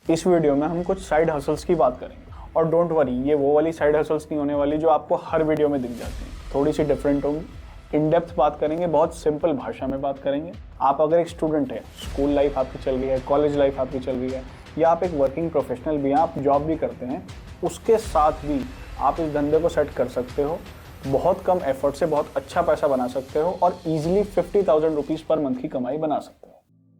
इस वीडियो में हम कुछ साइड हसल्स की बात करेंगे और डोंट वरी, ये वो वाली साइड हसल्स नहीं होने वाली जो आपको हर वीडियो में दिख जाती हैं। थोड़ी सी डिफरेंट होंगी, इन डेप्थ बात करेंगे, बहुत सिंपल भाषा में बात करेंगे। आप अगर एक स्टूडेंट है, स्कूल लाइफ आपकी चल रही है, कॉलेज लाइफ आपकी चल रही है, या आप एक वर्किंग प्रोफेशनल भी हैं, आप जॉब भी करते हैं, उसके साथ भी आप इस धंधे को सेट कर सकते हो। बहुत कम एफर्ट से बहुत अच्छा पैसा बना सकते हो और ईजिली 50,000 रुपीज़ पर मंथ की कमाई बना सकते हो।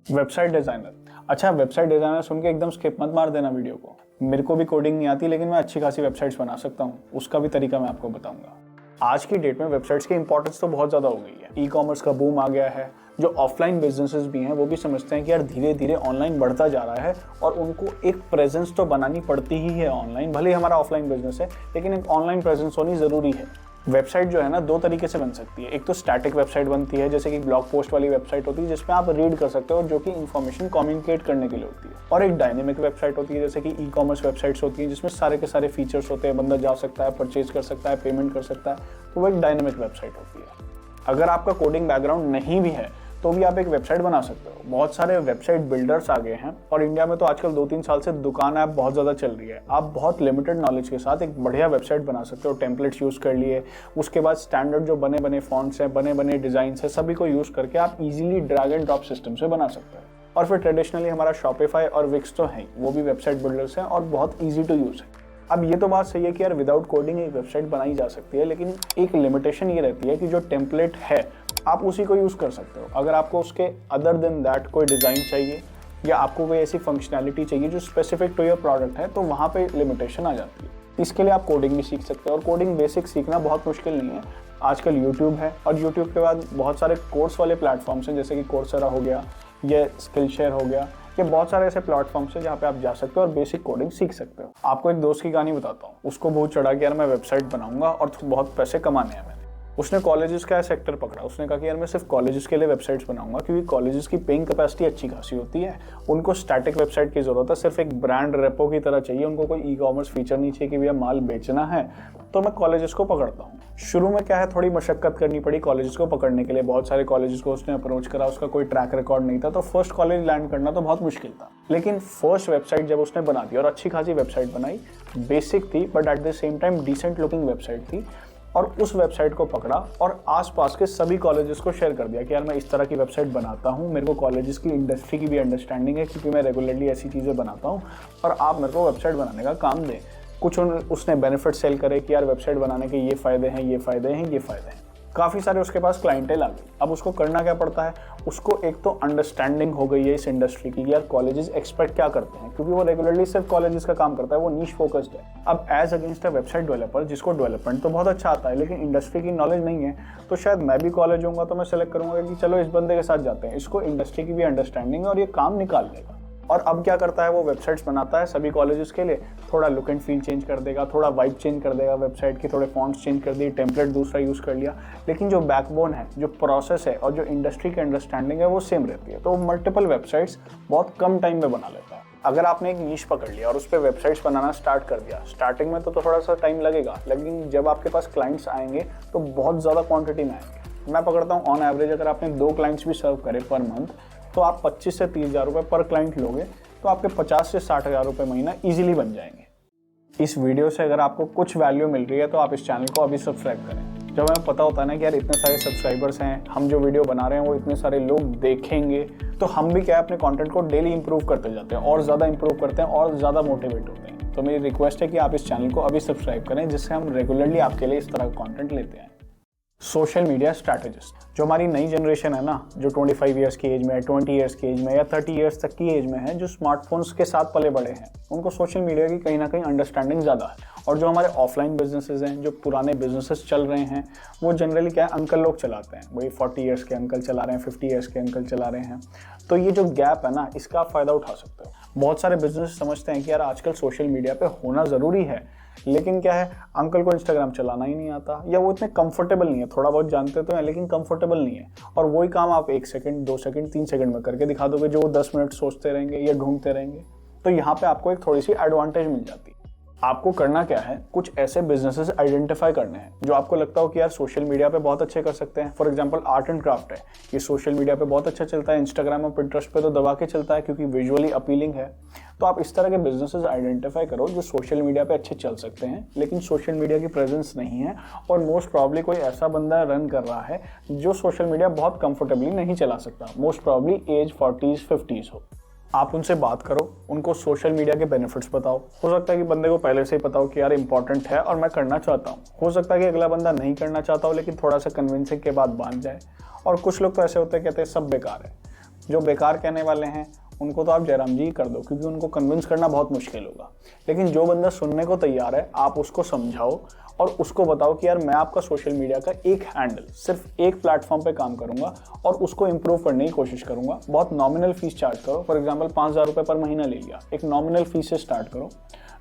Website designer. अच्छा, वेबसाइट डिज़ाइनर सुन के एकदम स्किप मत मार देना वीडियो को। मेरे को भी कोडिंग नहीं आती, लेकिन मैं अच्छी खासी वेबसाइट्स बना सकता हूँ, उसका भी तरीका मैं आपको बताऊंगा। आज की डेट में वेबसाइट्स की इंपॉर्टेंस तो बहुत ज़्यादा हो गई है। ई कॉमर्स का बूम आ गया है। जो ऑफलाइन बिजनेसेस भी हैं वो भी समझते हैं कि यार धीरे धीरे ऑनलाइन बढ़ता जा रहा है और उनको एक प्रेजेंस तो बनानी पड़ती ही है ऑनलाइन। भले ही हमारा ऑफलाइन बिजनेस है, लेकिन एक ऑनलाइन प्रेजेंस होनी ज़रूरी है। वेबसाइट जो है ना, दो तरीके से बन सकती है। एक तो स्टैटिक वेबसाइट बनती है, जैसे कि ब्लॉग पोस्ट वाली वेबसाइट होती है जिसमें आप रीड कर सकते हो, जो कि इन्फॉर्मेशन कम्युनिकेट करने के लिए होती है। और एक डायनेमिक वेबसाइट होती है, जैसे कि ई कॉमर्स वेबसाइट्स होती हैं जिसमें सारे के सारे फीचर्स होते हैं। बंदा जा सकता है, परचेज कर सकता है, पेमेंट कर सकता है, तो वो एक डायनेमिक वेबसाइट होती है। अगर आपका कोडिंग बैकग्राउंड नहीं भी है तो भी आप एक वेबसाइट बना सकते हो। बहुत सारे वेबसाइट बिल्डर्स आ गए हैं और इंडिया में तो आजकल 2-3 साल से दुकान ऐप बहुत ज़्यादा चल रही है। आप बहुत लिमिटेड नॉलेज के साथ एक बढ़िया वेबसाइट बना सकते हो। टेम्पलेट्स यूज़ कर लिए, उसके बाद स्टैंडर्ड जो बने बने फॉन्ट्स हैं, बने बने डिज़ाइन है, सभी को यूज़ करके आप easily drag and drop system से बना सकते हो। और फिर ट्रेडिशनली हमारा शॉपिफाई और विक्स तो है, वो भी वेबसाइट बिल्डर्स हैं और बहुत ईजी टू यूज़ है। अब ये तो बात सही है कि यार विदाउट कोडिंग एक वेबसाइट बनाई जा सकती है, लेकिन एक लिमिटेशन ये रहती है कि जो टेम्पलेट है आप उसी को यूज़ कर सकते हो। अगर आपको उसके अदर देन दैट कोई डिज़ाइन चाहिए या आपको कोई ऐसी फंक्शनैलिटी चाहिए जो स्पेसिफिक टू योर प्रोडक्ट है, तो वहाँ पे लिमिटेशन आ जाती है। इसके लिए आप कोडिंग भी सीख सकते हो और कोडिंग बेसिक सीखना बहुत मुश्किल नहीं है। आजकल यूट्यूब है और यूट्यूब के बाद बहुत सारे कोर्स वाले प्लेटफॉर्म्स हैं, जैसे कि कोर्सेरा हो गया, ये स्किलशेयर हो गया, ये बहुत सारे ऐसे प्लेटफॉर्म्स हैं जहाँ पे आप जा सकते हो और बेसिक कोडिंग सीख सकते हो। आपको एक दोस्त की कहानी बताता हूँ। उसको बहुत चढ़ा कि यार मैं वेबसाइट बनाऊंगा और बहुत पैसे कमाने हैं मैंने। उसने कॉलेजेस का सेक्टर पकड़ा। उसने कहा कि यार मैं सिर्फ कॉलेजेस के लिए वेबसाइट्स बनाऊंगा, क्योंकि कॉलेजेस की पेइंग कैपेसिटी अच्छी खासी होती है। उनको स्टैटिक वेबसाइट की ज़रूरत है, सिर्फ एक ब्रांड रेपो की तरह चाहिए। उनको कोई ई कॉमर्स फीचर नहीं चाहिए कि भैया माल बेचना है। तो मैं कॉलेजेस को पकड़ता हूँ। शुरू में क्या है, थोड़ी मशक्कत करनी पड़ी कॉलेजेस को पकड़ने के लिए। बहुत सारे कॉलेजेस को उसने अप्रोच करा, उसका कोई ट्रैक रिकॉर्ड नहीं था, तो फर्स्ट कॉलेज लैंड करना तो बहुत मुश्किल था। लेकिन फर्स्ट वेबसाइट जब उसने बना दी और अच्छी खासी वेबसाइट बनाई, बेसिक थी but at the same time decent looking website थी, और उस वेबसाइट को पकड़ा और आसपास के सभी कॉलेजेस को शेयर कर दिया कि यार मैं इस तरह की वेबसाइट बनाता हूँ, मेरे को कॉलेजेस की इंडस्ट्री की भी अंडरस्टैंडिंग है क्योंकि मैं रेगुलरली ऐसी चीज़ें बनाता हूँ, और आप मेरे को वेबसाइट बनाने का काम दें। कुछ उसने बेनिफिट सेल करे कि यार वेबसाइट बनाने के ये फ़ायदे हैं, ये फ़ायदे हैं, ये फ़ायदे हैं। काफ़ी सारे उसके पास क्लाइंटेल आ गई। अब उसको करना क्या पड़ता है, उसको एक तो अंडरस्टैंडिंग हो गई है इस इंडस्ट्री की, यार कॉलेजेस एक्सपेक्ट क्या करते हैं, क्योंकि वो रेगुलरली सिर्फ कॉलेजेस का काम करता है, वो नीश फोकस्ड है। अब as against a website developer जिसको डेवलपमेंट तो बहुत अच्छा आता है लेकिन इंडस्ट्री की नॉलेज नहीं है, तो शायद मैं भी कॉलेज होऊंगा तो मैं सेलेक्ट करूंगा कि चलो इस बंदे के साथ जाते हैं, इसको इंडस्ट्री की भी अंडरस्टैंडिंग है और ये काम निकाल लेगा। और अब क्या करता है, वो वेबसाइट्स बनाता है सभी कॉलेजेस के लिए। थोड़ा लुक एंड फील चेंज कर देगा, थोड़ा वाइब चेंज कर देगा वेबसाइट की, थोड़े फॉन्ट्स चेंज कर दिए, टेम्पलेट दूसरा यूज़ कर लिया, लेकिन जो बैकबोन है, जो प्रोसेस है और जो इंडस्ट्री की अंडरस्टैंडिंग है वो सेम रहती है। तो मल्टीपल वेबसाइट्स बहुत कम टाइम में बना लेता है। अगर आपने एक नीश पकड़ लिया और उस पर वेबसाइट्स बनाना स्टार्ट कर दिया, स्टार्टिंग में तो थोड़ा सा टाइम लगेगा, लेकिन जब आपके पास क्लाइंट्स आएंगे तो बहुत ज़्यादा क्वान्टिटी में आएंगे। मैं पकड़ता हूँ ऑन एवरेज अगर आपने 2 क्लाइंट्स भी सर्व करे पर मंथ, तो आप 25 से 30 हज़ार रुपये पर क्लाइंट लोगे, तो आपके 50 से 60 हज़ार रुपये महीना ईजिली बन जाएंगे। इस वीडियो से अगर आपको कुछ वैल्यू मिल रही है तो आप इस चैनल को अभी सब्सक्राइब करें। जब हमें पता होता है ना कि यार इतने सारे सब्सक्राइबर्स हैं, हम जो वीडियो बना रहे हैं वो इतने सारे लोग देखेंगे, तो हम भी क्या है अपने कंटेंट को डेली इंप्रूव करते जाते हैं और ज़्यादा इंप्रूव करते हैं और ज़्यादा मोटिवेट होते हैं। तो मेरी रिक्वेस्ट है कि आप इस चैनल को अभी सब्सक्राइब करें, जिससे हम रेगुलरली आपके लिए इस तरह का कंटेंट लेते हैं। सोशल मीडिया स्ट्रैटेजिस्ट, जो हमारी नई जनरेशन है ना, जो 25 ईयर्स की एज में है, 20 ईयर्स की एज में या 30 ईयर्स तक की एज में है, जो स्मार्टफोन्स के साथ पले बड़े हैं, उनको सोशल मीडिया की कहीं ना कहीं अंडरस्टैंडिंग ज़्यादा है। और जो हमारे ऑफलाइन बिजनेसेस हैं, जो पुराने बिजनेसेस चल रहे हैं, वो जनरली क्या है, अंकल लोग चलाते हैं। वही 40 ईयर्स के अंकल चला रहे हैं, 50 ईयर्स के अंकल चला रहे हैं। तो ये जो गैप है ना, इसका आप फ़ायदा उठा सकते हो। बहुत सारे बिजनेस समझते हैं कि यार आजकल सोशल मीडिया पे होना ज़रूरी है, लेकिन क्या है, अंकल को इंस्टाग्राम चलाना ही नहीं आता, या वो इतने कंफर्टेबल नहीं है। थोड़ा बहुत जानते तो हैं लेकिन कंफर्टेबल नहीं है, और वही काम आप 1 सेकंड, 2 सेकंड, 3 सेकंड में करके दिखा दोगे, जो वो 10 मिनट सोचते रहेंगे या ढूंढते रहेंगे। तो यहाँ पे आपको एक थोड़ी सी एडवांटेज मिल जाती है। आपको करना क्या है, कुछ ऐसे बिजनेसेस आइडेंटिफाई करने हैं जो आपको लगता हो कि यार सोशल मीडिया पे बहुत अच्छे कर सकते हैं। For example art and craft है, ये सोशल मीडिया पे बहुत अच्छा चलता है, इंस्टाग्राम और पिंटरेस्ट पे तो दबा के चलता है क्योंकि विजुअली अपीलिंग है। तो आप इस तरह के बिजनेसेस आइडेंटिफाई करो जो सोशल मीडिया पे अच्छे चल सकते हैं लेकिन सोशल मीडिया की प्रेजेंस नहीं है, और मोस्ट प्रॉब्ली कोई ऐसा बंदा रन कर रहा है जो सोशल मीडिया बहुत कंफर्टेबली नहीं चला सकता, most probably as 40s 50s हो। आप उनसे बात करो, उनको सोशल मीडिया के बेनिफिट्स बताओ। हो सकता है कि बंदे को पहले से ही पता हो कि यार इंपॉर्टेंट है और मैं करना चाहता हूँ। हो सकता है कि अगला बंदा नहीं करना चाहता हो लेकिन थोड़ा सा कन्विंसिंग के बाद मान जाए। और कुछ लोग तो ऐसे होते हैं कहते हैं सब बेकार है। जो बेकार कहने वाले हैं उनको तो आप जयराम जी ही कर दो, क्योंकि उनको कन्विंस करना बहुत मुश्किल होगा। लेकिन जो बंदा सुनने को तैयार है आप उसको समझाओ और उसको बताओ कि यार मैं आपका सोशल मीडिया का एक हैंडल, सिर्फ एक प्लेटफॉर्म पे काम करूंगा और उसको इंप्रूव करने की कोशिश करूंगा। बहुत नॉमिनल फीस चार्ज करो, फॉर एग्जांपल 5,000 रुपये पर महीना ले लिया, एक नॉमिनल फीस से स्टार्ट करो।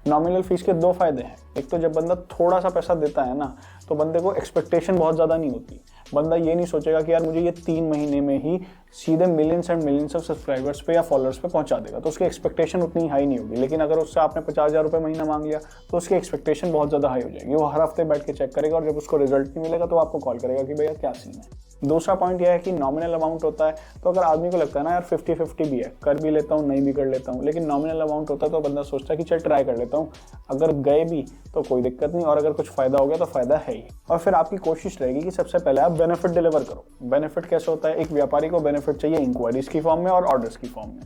नॉमिनल फीस के 2 फायदे हैं। एक तो जब बंदा थोड़ा सा पैसा देता है ना तो बंदे को एक्सपेक्टेशन बहुत ज़्यादा नहीं होती। बंदा ये नहीं सोचेगा कि यार मुझे ये 3 महीने में ही सीधे millions and millions of subscribers पे या फॉलोअर्स पे पहुंचा देगा, तो उसकी एक्सपेक्टेशन उतनी हाई नहीं होगी। लेकिन अगर उससे आपने 50,000 रुपये महीना मांग लिया तो उसकी एक्सपेक्टेशन बहुत ज़्यादा हाई हो जाएगी। वो हर हफ्ते बैठ के चेक करेगा और जब उसको रिजल्ट नहीं मिलेगा तो आपको कॉल करेगा कि भैया क्या सीन है। दूसरा पॉइंट यह है कि नॉमिनल अमाउंट होता है, तो अगर आदमी को लगता है ना यार 50-50 भी है, कर भी लेता हूँ नहीं भी कर लेता हूँ, लेकिन नॉमिनल अमाउंट होता है तो बंदा सोचता है कि चल ट्राई कर लेता हूँ, अगर गए भी तो कोई दिक्कत नहीं और अगर कुछ फायदा हो गया तो फायदा है ही। और फिर आपकी कोशिश रहेगी कि सबसे पहले आप बेनिफिट डिलीवर करो। बेनिफिट कैसे होता है? एक व्यापारी को बेनिफिट चाहिए इंक्वायरीज की फॉर्म में और ऑर्डर्स की फॉर्म में,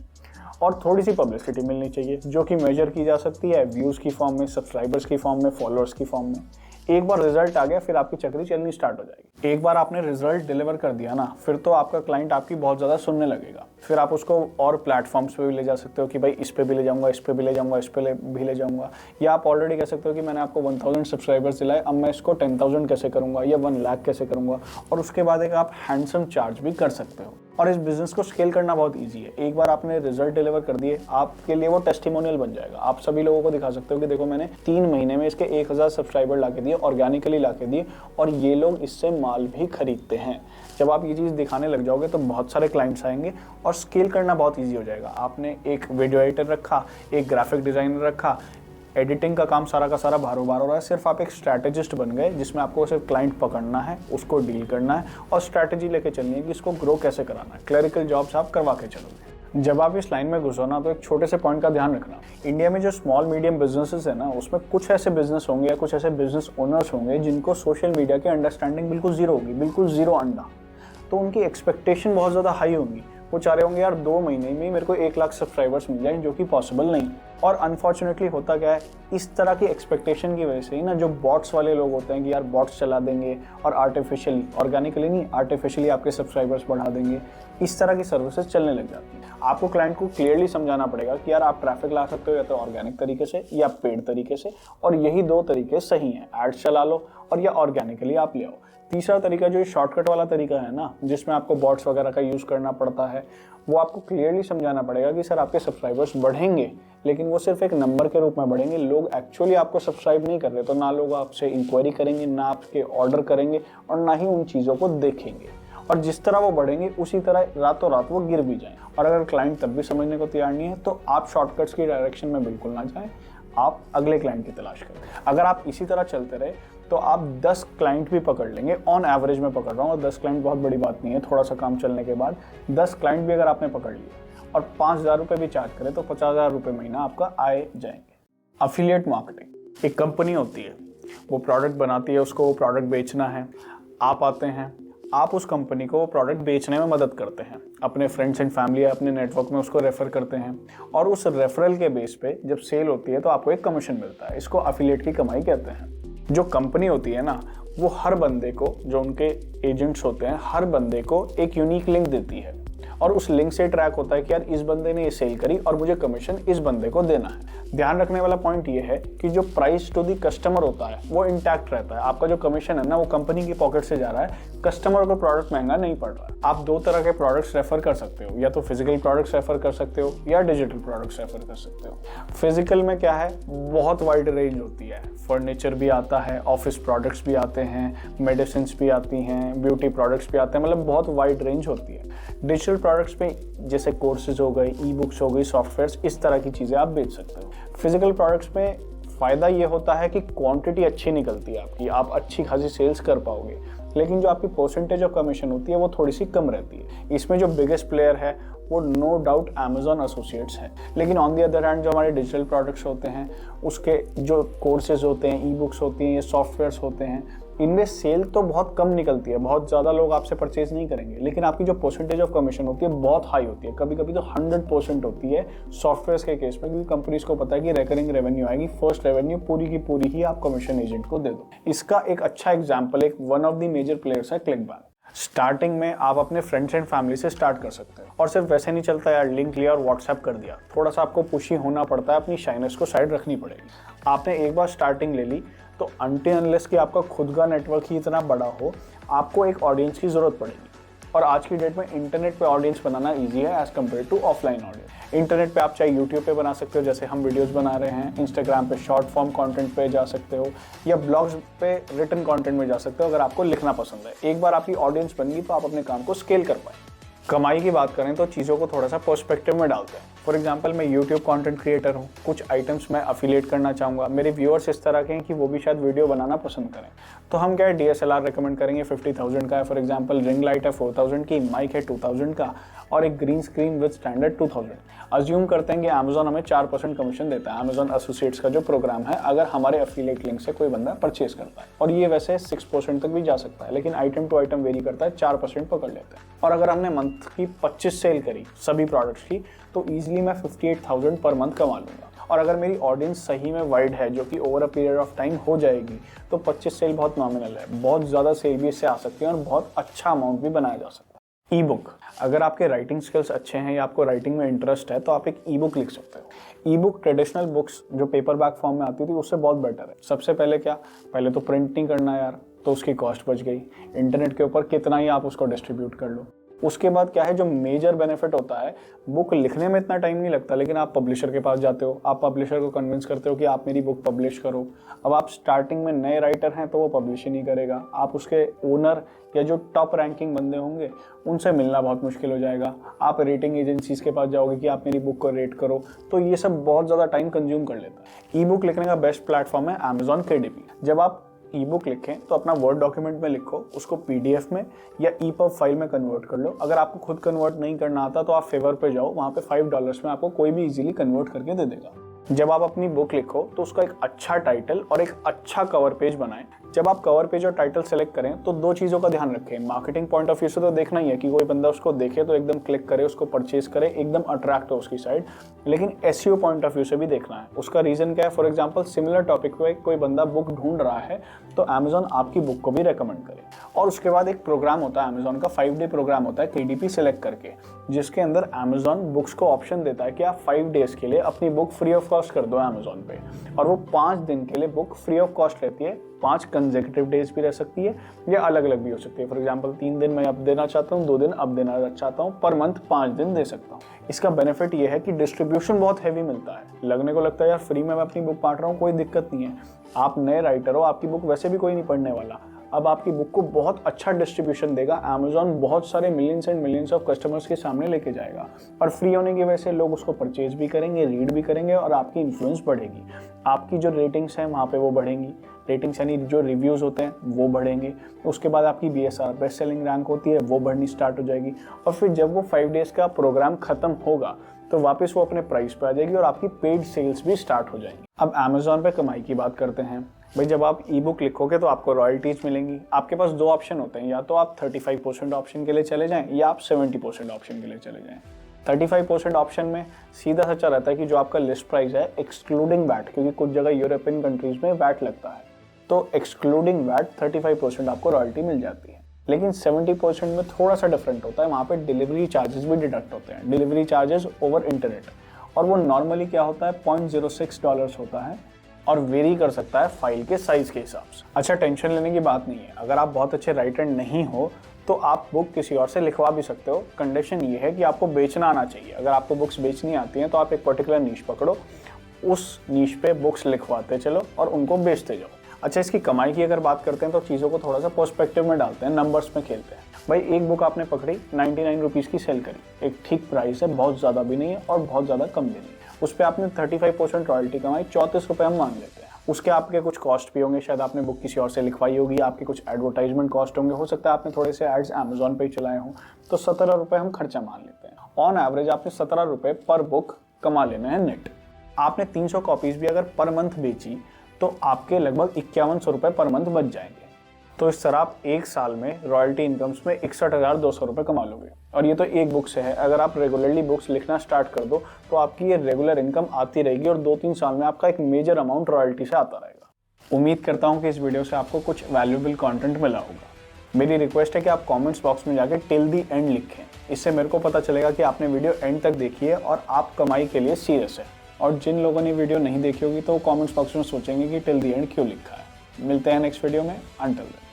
और थोड़ी सी पब्लिसिटी मिलनी चाहिए जो कि मेजर की जा सकती है व्यूज़ की फॉर्म में, सब्सक्राइबर्स की फॉर्म में, फॉलोअर्स की फॉर्म में। एक बार रिजल्ट आ गया फिर आपकी चक्री चलनी स्टार्ट हो जाएगी। एक बार आपने रिजल्ट डिलीवर कर दिया ना, फिर तो आपका क्लाइंट आपकी बहुत ज़्यादा सुनने लगेगा। फिर आप उसको और प्लेटफॉर्म्स पे भी ले जा सकते हो कि भाई इस पे भी ले जाऊंगा, इस पे भी ले जाऊंगा, इस पे भी ले जाऊंगा। या आप ऑलरेडी कह सकते हो कि मैंने आपको 1000 सब्सक्राइबर्स दिलाए, अब मैं इसको 10,000 कैसे करूंगा या 1 लाख कैसे करूंगा, और उसके बाद एक आप हैंडसम चार्ज भी कर सकते हो। और इस बिजनेस को स्केल करना बहुत ईजी है। एक बार आपने रिजल्ट डिलीवर कर दिए, आपके लिए वो टेस्टिमोनियल बन जाएगा। आप सभी लोगों को दिखा सकते हो कि देखो मैंने 3 महीने में इसके 1000 सब्सक्राइबर ला के दिए, ऑर्गेनिकली ला के दिए, और ये लोग इससे माल भी खरीदते हैं। जब आप ये चीज़ दिखाने लग जाओगे तो बहुत सारे क्लाइंट्स आएंगे और स्केल करना बहुत ईजी हो जाएगा। आपने एक वीडियो एडिटर रखा, एक ग्राफिक डिज़ाइनर रखा, एडिटिंग का काम सारा का सारा बारोबार हो रहा है, सिर्फ आप एक स्ट्रैटेजिस्ट बन गए जिसमें आपको सिर्फ क्लाइंट पकड़ना है, उसको डील करना है और स्ट्रैटेजी लेके चलनी है कि इसको ग्रो कैसे कराना है। क्लरिकल जॉब्स आप करवा के चलोगे। जब आप इस लाइन में घुसो ना तो एक छोटे से पॉइंट का ध्यान रखना। इंडिया में जो स्मॉल मीडियम बिजनेसेस है ना, उसमें कुछ ऐसे बिजनेस होंगे या कुछ ऐसे बिजनेस ओनर्स होंगे जिनको सोशल मीडिया की अंडरस्टैंडिंग बिल्कुल जीरो होगी, बिल्कुल जीरो अंडा। तो उनकी एक्सपेक्टेशन बहुत ज़्यादा हाई होंगी। वो चाह रहे होंगे यार 2 महीने में मेरे को 1 लाख सब्सक्राइबर्स मिल जाए, जो कि पॉसिबल नहीं। और अनफॉर्चुनेटली होता क्या है, इस तरह की एक्सपेक्टेशन की वजह से ही ना जो बॉट्स वाले लोग होते हैं कि यार बॉट्स चला देंगे और आर्टिफिशियली, ऑर्गेनिकली नहीं, आर्टिफिशियली आपके सब्सक्राइबर्स बढ़ा देंगे, इस तरह की सर्विसेज चलने लग जाती हैं। आपको क्लाइंट को क्लियरली समझाना पड़ेगा कि यार आप ट्रैफिक ला सकते हो या तो ऑर्गेनिक तरीके से या पेड तरीके से, और यही 2 तरीके सही हैं, एड्स चला लो और या ऑर्गेनिकली आप ले आओ। तीसरा तरीका जो शॉर्टकट वाला तरीका है ना, जिसमें आपको बॉट्स वगैरह का यूज़ करना पड़ता है, वो आपको क्लियरली समझाना पड़ेगा कि सर आपके सब्सक्राइबर्स बढ़ेंगे लेकिन वो सिर्फ एक नंबर के रूप में बढ़ेंगे। लोग एक्चुअली आपको सब्सक्राइब नहीं कर रहे, तो ना लोग आपसे इंक्वायरी करेंगे, ना आपके ऑर्डर करेंगे और ना ही उन चीज़ों को देखेंगे। और जिस तरह वो बढ़ेंगे उसी तरह रातों रात वो गिर भी जाएं। और अगर क्लाइंट तब भी समझने को तैयार नहीं है तो आप शॉर्टकट्स की डायरेक्शन में बिल्कुल ना जाएं, आप अगले क्लाइंट की तलाश करें। अगर आप इसी तरह चलते रहे तो आप 10 क्लाइंट भी पकड़ लेंगे, ऑन एवरेज में पकड़ रहा हूँ, और 10 क्लाइंट बहुत बड़ी बात नहीं है, थोड़ा सा काम चलने के बाद 10 क्लाइंट भी अगर आपने पकड़ लिए और 5,000 रुपये भी चार्ज करें तो 50,000 रुपये महीना आपका आए जाएंगे। अफिलिएट मार्केटिंग एक कंपनी होती है, वो प्रोडक्ट बनाती है, उसको वो प्रोडक्ट बेचना है, आप आते हैं, आप उस कंपनी को वो प्रोडक्ट बेचने में मदद करते हैं, अपने फ्रेंड्स एंड फैमिली या अपने नेटवर्क में उसको रेफर करते हैं, और उस रेफरल के बेस पे जब सेल होती है तो आपको एक कमीशन मिलता है। इसको अफिलिएट की कमाई कहते हैं। जो कंपनी होती है ना, वो हर बंदे को, जो उनके एजेंट्स होते हैं, हर बंदे को एक यूनिक लिंक देती है और उस लिंक से ट्रैक होता है कि यार इस बंदे ने ये सेल करी और मुझे कमीशन इस बंदे को देना है। ध्यान रखने वाला पॉइंट ये है कि जो प्राइस टू दी कस्टमर होता है वो इंटैक्ट रहता है। आपका जो कमीशन है ना, वो कंपनी की पॉकेट से जा रहा है, कस्टमर को प्रोडक्ट महंगा नहीं पड़ रहा है। आप 2 तरह के प्रोडक्ट्स रेफर कर सकते हो, या तो फिजिकल प्रोडक्ट्स रेफर कर सकते हो या डिजिटल प्रोडक्ट्स रेफर कर सकते हो। फिजिकल में क्या है, बहुत वाइड रेंज होती है, फर्नीचर भी आता है, ऑफिस प्रोडक्ट्स भी आते हैं, मेडिसिन भी आती हैं, ब्यूटी प्रोडक्ट्स भी आते हैं, मतलब बहुत वाइड रेंज होती है। डिजिटल प्रोडक्ट्स में जैसे कोर्सेज हो गए, ई बुक्स हो गई, सॉफ्टवेयर्स, इस तरह की चीज़ें आप बेच सकते हो। फिजिकल प्रोडक्ट्स में फ़ायदा ये होता है कि क्वांटिटी अच्छी निकलती है आपकी, आप अच्छी खासी सेल्स कर पाओगे। लेकिन जो आपकी परसेंटेज ऑफ कमीशन होती है वो थोड़ी सी कम रहती है। इसमें जो बिगेस्ट प्लेयर है वो नो डाउट Amazon एसोसिएट्स है। लेकिन ऑन दी अदर हैंड जो हमारे डिजिटल प्रोडक्ट्स होते हैं, उसके जो कोर्सेज होते हैं, ई बुक्स होती हैं, ये सॉफ्टवेयर्स होते हैं, इनमें सेल तो बहुत कम निकलती है, बहुत ज़्यादा लोग आपसे परचेज नहीं करेंगे, लेकिन आपकी जो परसेंटेज ऑफ कमीशन होती है बहुत हाई होती है। कभी कभी तो 100% होती है सॉफ्टवेयर्स के केस में, क्योंकि कंपनीज को पता है कि रिकरिंग रेवेन्यू आएगी, फर्स्ट रेवेन्यू पूरी की पूरी ही आप कमीशन एजेंट को दे दो। इसका एक अच्छा एग्जाम्पल, एक one of the major players है क्लिकबैंक। स्टार्टिंग में आप अपने फ्रेंड्स एंड फैमिली से स्टार्ट कर सकते हैं, और सिर्फ वैसे नहीं चलता यार, लिंक लिया और व्हाट्सएप कर दिया। थोड़ा सा आपको पुशी होना पड़ता है, अपनी शाइनेस को साइड रखनी पड़ेगी। आपने एक बार स्टार्टिंग ले ली तो अनटिल अनलेस कि आपका खुद का नेटवर्क ही इतना बड़ा हो, आपको एक ऑडियंस की जरूरत पड़ेगी। और आज की डेट में इंटरनेट पे ऑडियंस बनाना इजी है as compare to offline audience. Internet पे आप चाहे यूट्यूब पे बना सकते हो, जैसे हम वीडियोस बना रहे हैं, इंस्टाग्राम पे शॉर्ट फॉर्म कंटेंट पे जा सकते हो, या ब्लॉग्स पे रिटन कंटेंट में जा सकते हो अगर आपको लिखना पसंद है। एक बार आपकी ऑडियंस बन गई तो आप अपने काम को स्केल कर पाए। कमाई की बात करें तो चीज़ों को थोड़ा सा पर्सपेक्टिव में डालते हैं। फॉर एग्जांपल मैं यूट्यूब कंटेंट क्रिएटर हूँ, कुछ आइटम्स मैं अफिलिएट करना चाहूँगा, मेरे व्यूअर्स इस तरह के हैं कि वो भी शायद वीडियो बनाना पसंद करें, तो हम क्या है DSLR रिकमेंड करेंगे 50,000 का है, फॉर एग्जांपल रिंग लाइट है 4,000 की, माइक है 2,000 का, और एक green screen with standard 2,000। Assume करते हैं कि Amazon हमें 4% कमीशन देता है, Amazon एसोसिएट्स का जो प्रोग्राम है, अगर हमारे एफिलिएट लिंक से कोई बंदा परचेज करता है, और ये वैसे 6% तक भी जा सकता है, लेकिन आइटम टू आइटम वेरी करता है, 4% पकड़ लेते हैं। और अगर हमने मंथ की 25 सेल करी सभी प्रोडक्ट्स की, तो ईजिली मैं 58,000 पर मंथ कमा लूँगा। और अगर मेरी ऑडियंस सही में वाइड है, जो कि over a period of time हो जाएगी, तो 25 सेल बहुत नॉमिनल है। बहुत ज़्यादा सेल भी इससे आ सकती है और बहुत अच्छा अमाउंट भी बनाया जा सकता है। ई बुक, अगर आपके राइटिंग स्किल्स अच्छे हैं या आपको राइटिंग में इंटरेस्ट है, तो आप एक ई बुक लिख सकते हो। ई बुक ट्रेडिशनल बुक्स जो पेपर बैक फॉर्म में आती थी उससे बहुत बेटर है। सबसे पहले क्या, पहले तो प्रिंट नहीं करना यार, तो उसकी कॉस्ट बच गई। इंटरनेट के ऊपर कितना ही आप उसको डिस्ट्रीब्यूट कर लो। उसके बाद क्या है, जो मेजर बेनिफिट होता है, बुक लिखने में इतना टाइम नहीं लगता, लेकिन आप पब्लिशर के पास जाते हो, आप पब्लिशर को कन्विंस करते हो कि आप मेरी बुक पब्लिश करो। अब आप स्टार्टिंग में नए राइटर हैं तो वो पब्लिश ही नहीं करेगा, आप उसके ओनर या जो टॉप रैंकिंग बंदे होंगे उनसे मिलना बहुत मुश्किल हो जाएगा। आप रेटिंग एजेंसीज के पास जाओगे कि आप मेरी बुक को रेट करो, तो ये सब बहुत ज़्यादा टाइम कंज्यूम कर लेता है। ई बुक लिखने का बेस्ट प्लेटफॉर्म है Amazon KDP। जब आप ई बुक लिखें तो अपना वर्ड डॉक्यूमेंट में लिखो, उसको PDF में या EPUB फाइल में कन्वर्ट कर लो। अगर आपको खुद कन्वर्ट नहीं करना आता तो आप फेवर पे जाओ, वहाँ पे $5 में आपको कोई भी इजीली कन्वर्ट करके दे देगा। जब आप अपनी बुक लिखो तो उसका एक अच्छा टाइटल और एक अच्छा कवर पेज बनाएं। जब आप कवर पेज और टाइटल सेलेक्ट करें तो दो चीज़ों का ध्यान रखें। मार्केटिंग पॉइंट ऑफ व्यू से तो देखना ही है कि कोई बंदा उसको देखे तो एकदम क्लिक करे, उसको परचेज करे, एकदम अट्रैक्ट हो उसकी साइड। लेकिन SEO पॉइंट ऑफ व्यू से भी देखना है। उसका रीज़न क्या है, फॉर एग्जाम्पल सिमिलर टॉपिक पे कोई बंदा बुक ढूंढ रहा है तो Amazon आपकी बुक को भी रेकमेंड करे। और उसके बाद एक प्रोग्राम होता है Amazon का, 5 डे प्रोग्राम होता है KDP सेलेक्ट करके, जिसके अंदर Amazon बुक्स को ऑप्शन देता है कि आप 5 डेज के लिए अपनी बुक फ्री ऑफ कॉस्ट कर दो Amazon पे, और वो 5 दिन के लिए बुक फ्री ऑफ कॉस्ट रहती है। 5 कंसेक्यूटिव डेज भी रह सकती है या अलग अलग भी हो सकती है। फॉर एग्जांपल 3 दिन मैं अब देना चाहता हूँ, 2 दिन अब देना चाहता हूँ, पर मंथ 5 दिन दे सकता हूँ। इसका बेनिफिट ये है कि डिस्ट्रीब्यूशन बहुत हैवी मिलता है। लगने को लगता है यार फ्री में मैं अपनी बुक बांट रहा हूँ, कोई दिक्कत नहीं है। आप नए राइटर हो, आपकी बुक वैसे भी कोई नहीं पढ़ने वाला, अब आपकी बुक को बहुत अच्छा डिस्ट्रीब्यूशन देगा Amazon, बहुत सारे millions and millions of customers के सामने लेके जाएगा। और फ्री होने की वजह से लोग उसको परचेज भी करेंगे, रीड भी करेंगे, और आपकी इन्फ्लुएंस बढ़ेगी। आपकी जो रेटिंग्स हैं वहाँ पे वो बढ़ेंगी, रेटिंग्स यानी जो रिव्यूज़ होते हैं वो बढ़ेंगे। उसके बाद आपकी BSR बेस्ट सेलिंग रैंक होती है वो बढ़नी स्टार्ट हो जाएगी। और फिर जब वो 5 डेज़ का प्रोग्राम ख़त्म होगा तो वापस वो अपने प्राइस पे आ जाएगी और आपकी पेड सेल्स भी स्टार्ट हो जाएंगी। अब Amazon पे कमाई की बात करते हैं। भाई जब आप ई बुक लिखोगे तो आपको रॉयल्टीज मिलेंगी। आपके पास 2 ऑप्शन होते हैं, या तो आप 35% ऑप्शन के लिए चले जाएं या आप 70% ऑप्शन के लिए चले जाएं। 35% ऑप्शन में सीधा सच्चा रहता है कि जो आपका लिस्ट प्राइस है एक्सक्लूडिंग वैट, क्योंकि कुछ जगह यूरोपियन कंट्रीज में वैट लगता है, तो एक्सक्लूडिंग वैट 35% आपको रॉयल्टी मिल जाती है। लेकिन 70% में थोड़ा सा डिफरेंट होता है, वहाँ पे डिलीवरी चार्जेस भी डिडक्ट होते हैं, डिलीवरी चार्जेस ओवर इंटरनेट, और वो नॉर्मली क्या होता है $0.06 होता है, और वेरी कर सकता है फाइल के साइज के हिसाब से। अच्छा, टेंशन लेने की बात नहीं है। अगर आप बहुत अच्छे राइटर नहीं हो तो आप बुक किसी और से लिखवा भी सकते हो। कंडीशन ये है कि आपको बेचना आना चाहिए। अगर आपको बुक्स बेचनी आती हैं तो आप एक पर्टिकुलर नीश पकड़ो, उस नीश पे बुक्स लिखवाते चलो और उनको बेचते जाओ। अच्छा, इसकी कमाई की अगर बात करते हैं तो चीज़ों को थोड़ा सा पर्सपेक्टिव में डालते हैं, नंबर्स में खेलते हैं। भाई एक बुक आपने पकड़ी, 99 रुपीज़ की सेल करी, एक ठीक प्राइस है, बहुत ज़्यादा भी नहीं है और बहुत ज़्यादा कम भी नहीं है। उस पर आपने 35% रॉयल्टी कमाई, 34 रुपये हम मान लेते हैं। उसके आपके कुछ कॉस्ट भी होंगे, शायद आपने बुक किसी और से लिखवाई होगी, आपके कुछ एडवर्टाइजमेंट कॉस्ट होंगे, हो सकता है आपने थोड़े से एड्स अमेजोन पे ही चलाए हों, तो 17 रुपये हम खर्चा मान लेते हैं। ऑन एवरेज आपने 17 रुपये पर बुक कमा लेना है नेट। आपने 300 कॉपीज़ भी अगर पर मंथ बेची तो आपके लगभग 5100 रुपये पर मंथ बच जाएंगे। तो इस तरह आप एक साल में रॉयल्टी इनकम्स में 61,200 रुपये कमा लोगे। और ये तो एक बुक से है, अगर आप रेगुलरली बुक्स लिखना स्टार्ट कर दो तो आपकी ये रेगुलर इनकम आती रहेगी और 2-3 साल में आपका एक मेजर अमाउंट रॉयल्टी से आता रहेगा। उम्मीद करता हूँ कि इस वीडियो से आपको कुछ वैल्यूएबल कंटेंट मिला होगा। मेरी रिक्वेस्ट है कि आप कमेंट्स बॉक्स में जाकर टिल दी एंड लिखें, इससे मेरे को पता चलेगा कि आपने वीडियो एंड तक देखी है और आप कमाई के लिए सीरियस है। और जिन लोगों ने वीडियो नहीं देखी होगी तो वो कमेंट्स बॉक्स में सोचेंगे कि टिल दी एंड क्यों लिखा है। मिलते हैं नेक्स्ट वीडियो में, अंटिल देन।